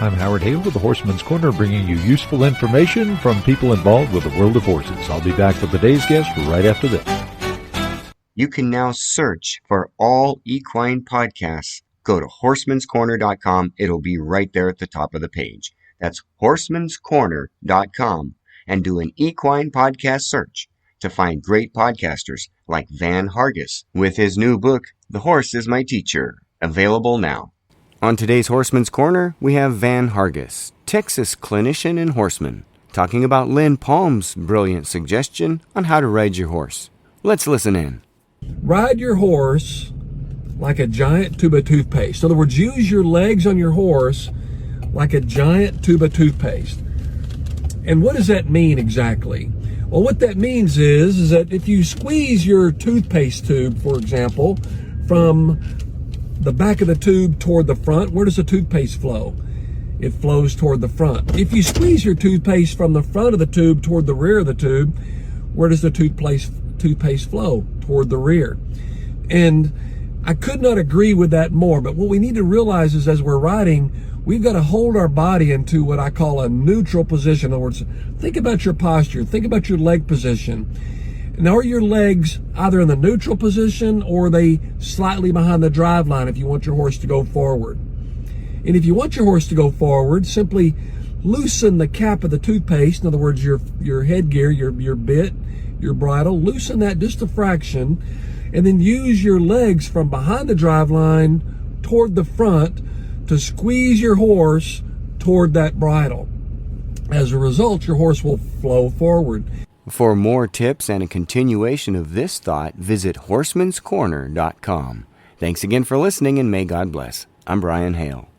I'm Howard Hale with the Horseman's Corner, bringing you useful information from people involved with the world of horses. I'll be back with today's guest right after this. You can now search for all equine podcasts. Go to horsemanscorner.com. It'll be right there at the top of the page. That's horsemanscorner.com, and do an equine podcast search to find great podcasters like Van Hargis with his new book, The Horse is My Teacher, available now. On today's Horseman's Corner, we have Van Hargis, Texas clinician and horseman, talking about Lynn Palm's brilliant suggestion on how to ride your horse. Let's listen in. Ride your horse like a giant tube of toothpaste. In other words, use your legs on your horse like a giant tube of toothpaste. And what does that mean exactly? Well, what that means is that if you squeeze your toothpaste tube, for example, from the back of the tube toward the front, where does the toothpaste flow? It flows toward the front. If you squeeze your toothpaste from the front of the tube toward the rear of the tube, where does the toothpaste flow? Toward the rear. And I could not agree with that more, but what we need to realize is as we're riding, we've got to hold our body into what I call a neutral position. In other words, think about your posture, think about your leg position. Now, are your legs either in the neutral position or are they slightly behind the drive line if you want your horse to go forward? And if you want your horse to go forward, simply loosen the cap of the toothpaste. In other words, your headgear, your bit, your bridle, loosen that just a fraction, and then use your legs from behind the drive line toward the front to squeeze your horse toward that bridle. As a result, your horse will flow forward. For more tips and a continuation of this thought, visit horsemanscorner.com. Thanks again for listening, and may God bless. I'm Brian Hale.